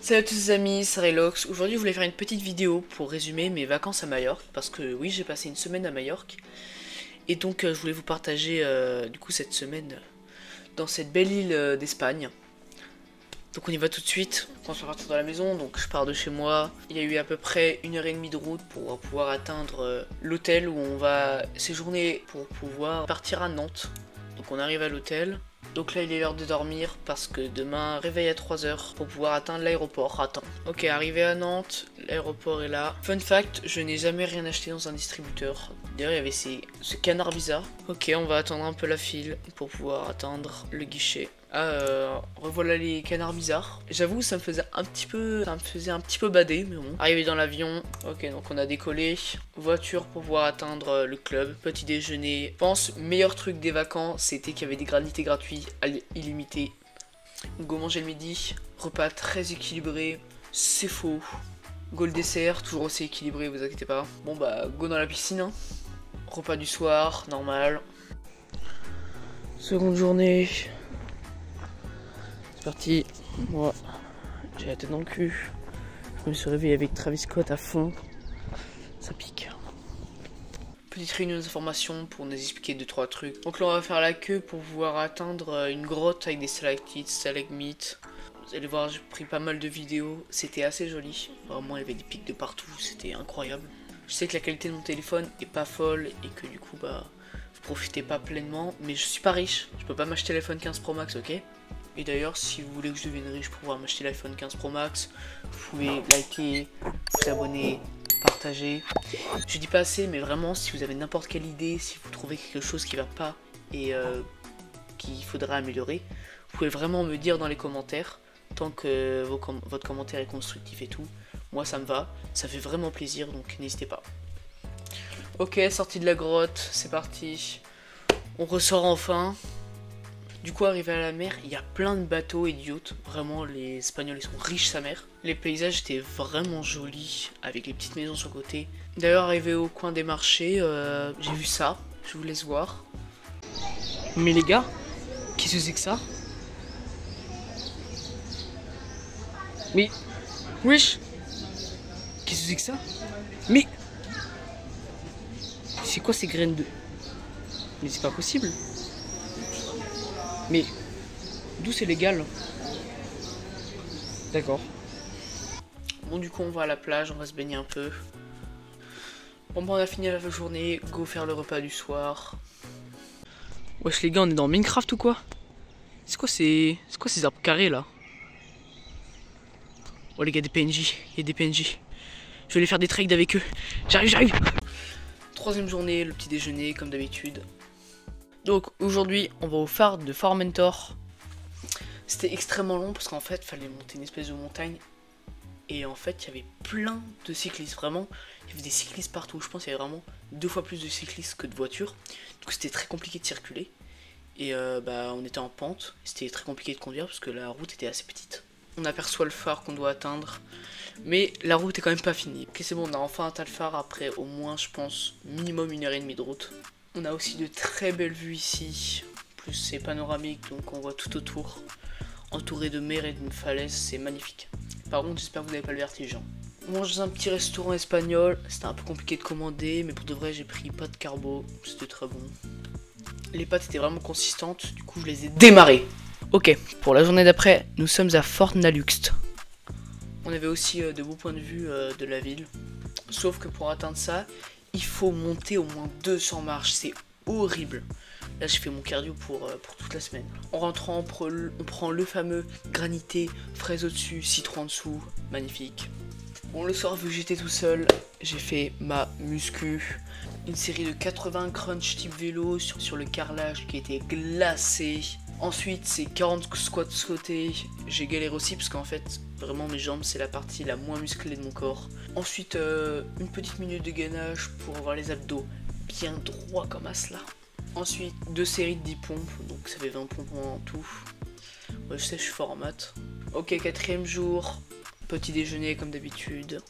Salut à tous les amis, c'est Relox. Aujourd'hui je voulais faire une petite vidéo pour résumer mes vacances à Majorque. Parce que oui, j'ai passé une semaine à Majorque. Et donc je voulais vous partager du coup cette semaine dans cette belle île d'Espagne. Donc on y va tout de suite, on se partir de la maison, donc je pars de chez moi. Il y a eu à peu près 1h30 de route pour pouvoir atteindre l'hôtel où on va séjourner pour pouvoir partir à Nantes. Donc on arrive à l'hôtel. Donc là il est l'heure de dormir parce que demain réveil à 3h pour pouvoir atteindre l'aéroport à temps. Ok, arrivé à Nantes, l'aéroport est là. Fun fact, je n'ai jamais rien acheté dans un distributeur. D'ailleurs il y avait ce canard bizarre. Ok, on va attendre un peu la file pour pouvoir atteindre le guichet. Revoilà les canards bizarres. J'avoue ça me faisait un petit peu bader, mais bon. Arrivé dans l'avion, ok, donc on a décollé. Voiture pour pouvoir atteindre le club. Petit déjeuner. Je pense meilleur truc des vacances, c'était qu'il y avait des granités gratuits illimités. Go manger le midi. Repas très équilibré. C'est faux. Go le dessert, toujours aussi équilibré, vous inquiétez pas. Bon bah go dans la piscine. Hein. Repas du soir, normal. Seconde journée. C'est parti. Moi, j'ai la tête dans le cul. Je me suis réveillé avec Travis Scott à fond. Ça pique. Petite réunion d'information pour nous expliquer 2-3 trucs. Donc là on va faire la queue pour pouvoir atteindre une grotte avec des stalactites, stalagmites. Vous allez voir, j'ai pris pas mal de vidéos. C'était assez joli. Vraiment il y avait des pics de partout, c'était incroyable. Je sais que la qualité de mon téléphone est pas folle et que du coup bah vous profitez pas pleinement. Mais je suis pas riche, je peux pas m'acheter l'iPhone 15 Pro Max, ok? Et d'ailleurs, si vous voulez que je devienne riche pour pouvoir m'acheter l'iPhone 15 Pro Max, vous pouvez liker, vous abonner, partager. Je dis pas assez, mais vraiment, si vous avez n'importe quelle idée, si vous trouvez quelque chose qui va pas et qu'il faudra améliorer, vous pouvez vraiment me dire dans les commentaires, tant que votre commentaire est constructif et tout. Moi, ça me va, ça fait vraiment plaisir, donc n'hésitez pas. Ok, sortie de la grotte, c'est parti. On ressort enfin. Du coup, arrivé à la mer, il y a plein de bateaux idiotes. Vraiment, les Espagnols, ils sont riches sa mère. Les paysages étaient vraiment jolis, avec les petites maisons sur le côté. D'ailleurs, arrivé au coin des marchés, j'ai vu ça. Je vous laisse voir. Mais les gars, qu'est-ce que c'est que ça? Mais, wesh, qu'est-ce que c'est que ça? Mais, c'est quoi ces graines de... Mais c'est pas possible. Mais d'où c'est légal? D'accord. Bon, du coup on va à la plage, on va se baigner un peu. Bon bah on a fini la journée, go faire le repas du soir. Wesh les gars, on est dans Minecraft ou quoi? C'est quoi ces arbres carrés là? Oh les gars, des PNJ, il y a des PNJ. Je vais aller faire des trades avec eux. J'arrive. Troisième journée, le petit déjeuner comme d'habitude. Donc aujourd'hui on va au phare de Formentor. C'était extrêmement long parce qu'en fait il fallait monter une espèce de montagne. Et en fait il y avait plein de cyclistes, vraiment. Il y avait des cyclistes partout, je pense qu'il y avait vraiment 2 fois plus de cyclistes que de voitures. Du coup c'était très compliqué de circuler. Et bah on était en pente, c'était très compliqué de conduire parce que la route était assez petite. On aperçoit le phare qu'on doit atteindre. Mais la route est quand même pas finie. Ok, c'est bon, on a enfin atteint le phare après au moins je pense minimum 1h30 de route. On a aussi de très belles vues ici, plus c'est panoramique donc on voit tout autour, entouré de mer et d'une falaise, c'est magnifique. Par contre j'espère que vous n'avez pas le vertige. On mange dans un petit restaurant espagnol, c'était un peu compliqué de commander mais pour de vrai j'ai pris pâtes carbo, c'était très bon. Les pâtes étaient vraiment consistantes, du coup je les ai démarrées. Ok, pour la journée d'après, nous sommes à Fornalux. On avait aussi de beaux points de vue de la ville, sauf que pour atteindre ça, il faut monter au moins 200 marches, c'est horrible. Là j'ai fait mon cardio pour toute la semaine. En rentrant, on prend le fameux granité, fraise au-dessus, citron en dessous, magnifique. Bon le soir vu que j'étais tout seul, j'ai fait ma muscu. Une série de 80 crunch type vélo sur le carrelage qui était glacé. Ensuite c'est 40 squats sautés, j'ai galéré aussi parce qu'en fait vraiment mes jambes c'est la partie la moins musclée de mon corps. Ensuite une petite minute de gainage pour avoir les abdos bien droits comme à cela. Ensuite 2 séries de 10 pompes, donc ça fait 20 pompes en tout. Ouais je sais je suis fort en maths. Ok, 4e jour, petit déjeuner comme d'habitude.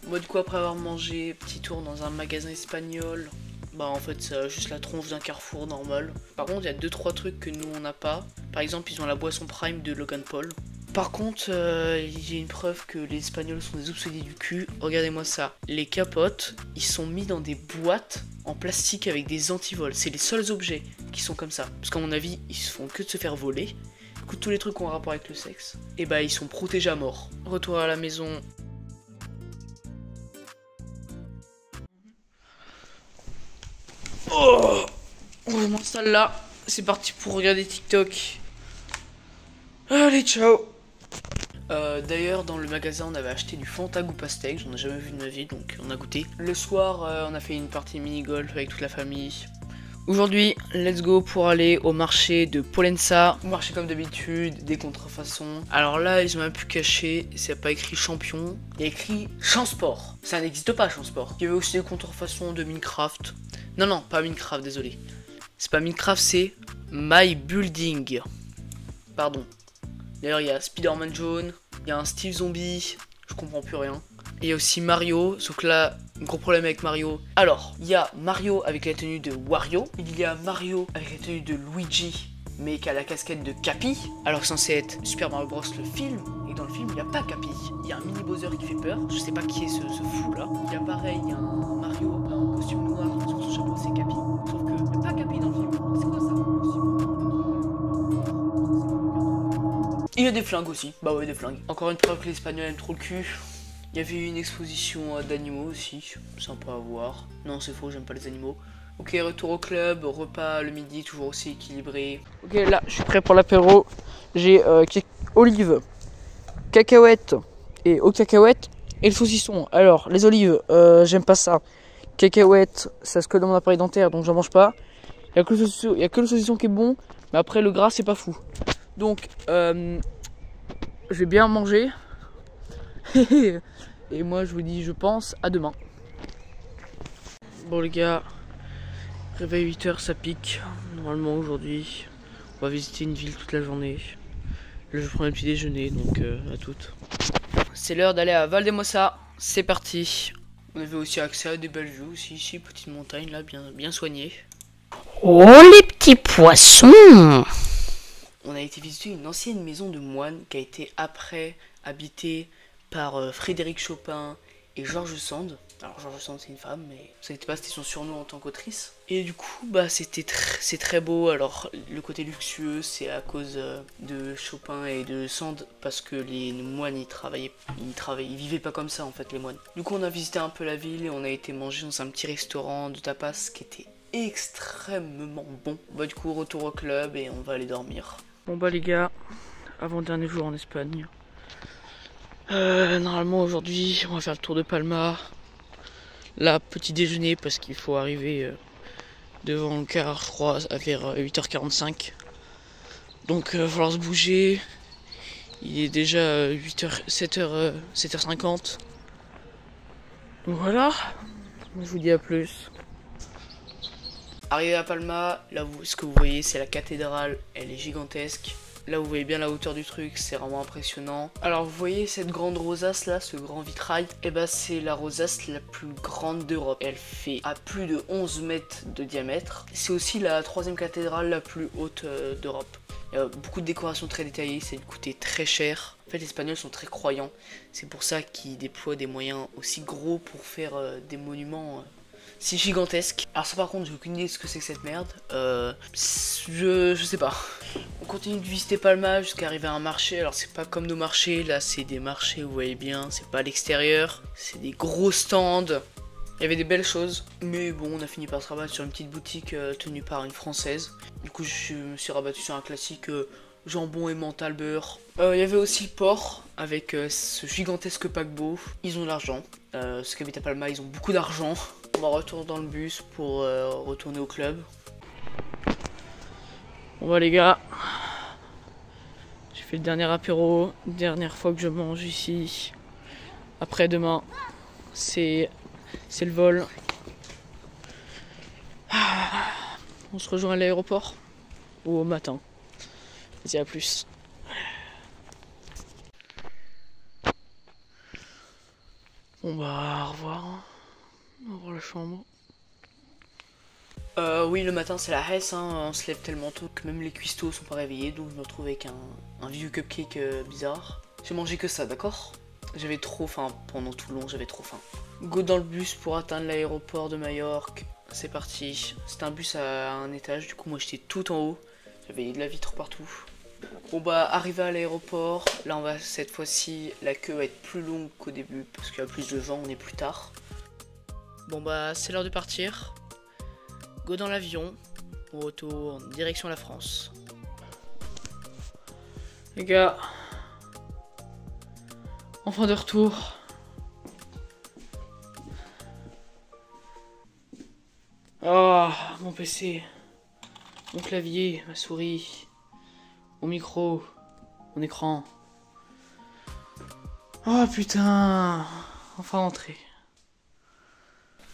Moi du coup après avoir mangé, petit tour dans un magasin espagnol. Bah en fait c'est juste la tronche d'un Carrefour normal. Par contre il y a 2-3 trucs que nous on n'a pas. Par exemple ils ont la boisson Prime de Logan Paul. Par contre, j'ai une preuve que les Espagnols sont des obsédés du cul. Regardez-moi ça. Les capotes, ils sont mis dans des boîtes en plastique avec des antivols. C'est les seuls objets qui sont comme ça. Parce qu'à mon avis, ils se font que de se faire voler. Du coup, tous les trucs qui ont un rapport avec le sexe, et bah ils sont protégés à mort. Retour à la maison. Oh, je m'installe là. C'est parti pour regarder TikTok. Allez, ciao. D'ailleurs, dans le magasin, on avait acheté du Fanta goût pastèque. J'en ai jamais vu de ma vie, donc on a goûté. Le soir, on a fait une partie mini-golf avec toute la famille. Aujourd'hui, let's go pour aller au marché de Pollença. Marché comme d'habitude, des contrefaçons. Alors là, ils ont un peu caché, c'est pas écrit champion, il y a écrit Champsport. Ça n'existe pas, Champsport. Il y avait aussi des contrefaçons de Minecraft. Non, non, pas Minecraft, désolé. C'est pas Minecraft, c'est My Building. Pardon. D'ailleurs, il y a Spider-Man jaune, il y a un Steve Zombie, je comprends plus rien. Et il y a aussi Mario, sauf que là, gros problème avec Mario. Alors, il y a Mario avec la tenue de Wario, il y a Mario avec la tenue de Luigi, mais qui a la casquette de Cappy, alors que c'est censé être Super Mario Bros le film, et dans le film, il n'y a pas Cappy. Il y a un mini Bowser qui fait peur, je sais pas qui est ce fou là. Il y a pareil, il y a un Mario en costume noir, sur son chapeau c'est Cappy, sauf que il n'y a pas Cappy dans le film. C'est quoi ça? Il y a des flingues aussi, bah ouais des flingues. Encore une preuve que les Espagnols aiment trop le cul. Il y avait une exposition d'animaux aussi, sympa à voir. Non c'est faux, j'aime pas les animaux. Ok, retour au club, repas le midi, toujours aussi équilibré. Ok, là je suis prêt pour l'apéro. J'ai olives, cacahuètes et aux cacahuètes et le saucisson. Alors les olives, j'aime pas ça. Cacahuètes, ça se colle dans mon appareil dentaire donc j'en mange pas. Il y a que le saucisson qui est bon, mais après le gras c'est pas fou. Donc, je vais bien manger. Et moi, je vous dis, je pense, à demain. Bon, les gars, réveil 8 h, ça pique. Normalement, aujourd'hui, on va visiter une ville toute la journée. Là, je prends un petit déjeuner, donc à toutes. C'est l'heure d'aller à Valdemosa. C'est parti. On avait aussi accès à des belles vues aussi, ici, petite montagne, là, bien soignée. Oh, les petits poissons! On a été visiter une ancienne maison de moines qui a été après habitée par Frédéric Chopin et George Sand. Alors George Sand c'est une femme, mais ça n'était pas, c'était son surnom en tant qu'autrice. Et du coup bah c'est très beau. Alors le côté luxueux c'est à cause de Chopin et de Sand, parce que les moines ils vivaient pas comme ça en fait les moines. Du coup on a visité un peu la ville et on a été manger dans un petit restaurant de tapas qui était extrêmement bon. Bah du coup retour au club et on va aller dormir. Bon bah les gars, avant-dernier jour en Espagne. Normalement aujourd'hui on va faire le tour de Palma. Là petit déjeuner parce qu'il faut arriver devant le car je crois vers 8 h 45. Donc il va falloir se bouger. Il est déjà 7h50. Donc voilà, je vous dis à plus. Arrivé à Palma, là ce que vous voyez c'est la cathédrale, elle est gigantesque. Là vous voyez bien la hauteur du truc, c'est vraiment impressionnant. Alors vous voyez cette grande rosace là, ce grand vitrail, et bah c'est la rosace la plus grande d'Europe. Elle fait à plus de 11 mètres de diamètre. C'est aussi la troisième cathédrale la plus haute d'Europe. Il y a beaucoup de décorations très détaillées, ça coûtait très cher. En fait les Espagnols sont très croyants, c'est pour ça qu'ils déploient des moyens aussi gros pour faire des monuments si gigantesques. Alors ça par contre j'ai aucune idée de ce que c'est que cette merde. Je sais pas. On continue de visiter Palma jusqu'à arriver à un marché. Alors c'est pas comme nos marchés, là c'est des marchés, vous voyez bien, c'est pas à l'extérieur. C'est des gros stands. Il y avait des belles choses, mais bon on a fini par se rabattre sur une petite boutique tenue par une française. Du coup je me suis rabattu sur un classique jambon et mental beurre. Il y avait aussi le port avec ce gigantesque paquebot. Ils ont de l'argent. Ceux qui habitent à Palma ils ont beaucoup d'argent. On va retourner dans le bus pour retourner au club. Bon bah les gars, j'ai fait le dernier apéro, dernière fois que je mange ici. Après demain, c'est le vol. On se rejoint à l'aéroport ou au matin. Vas-y, à plus. Bon bah au revoir. Au revoir la chambre. Oui, le matin c'est la hesse, hein. On se lève tellement tôt que même les cuistots sont pas réveillés, donc je me retrouve avec un vieux cupcake bizarre. J'ai mangé que ça, d'accord? J'avais trop faim, pendant tout le long j'avais trop faim. Go dans le bus pour atteindre l'aéroport de Majorque, c'est parti. C'était un bus à un étage, du coup moi j'étais tout en haut, j'avais de la vitre partout. Bon bah arrivé à l'aéroport, là on va cette fois-ci, la queue va être plus longue qu'au début, parce qu'il y a plus de gens, on est plus tard. Bon bah c'est l'heure de partir. Go dans l'avion, on retourne direction la France. Les gars, enfin de retour. Oh, mon PC, mon clavier, ma souris, mon micro, mon écran. Oh putain, enfin rentré.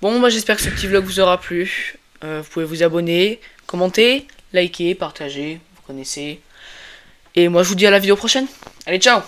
Bon bah j'espère que ce petit vlog vous aura plu. Vous pouvez vous abonner, commenter, liker, partager, vous connaissez. Et moi je vous dis à la vidéo prochaine. Allez, ciao!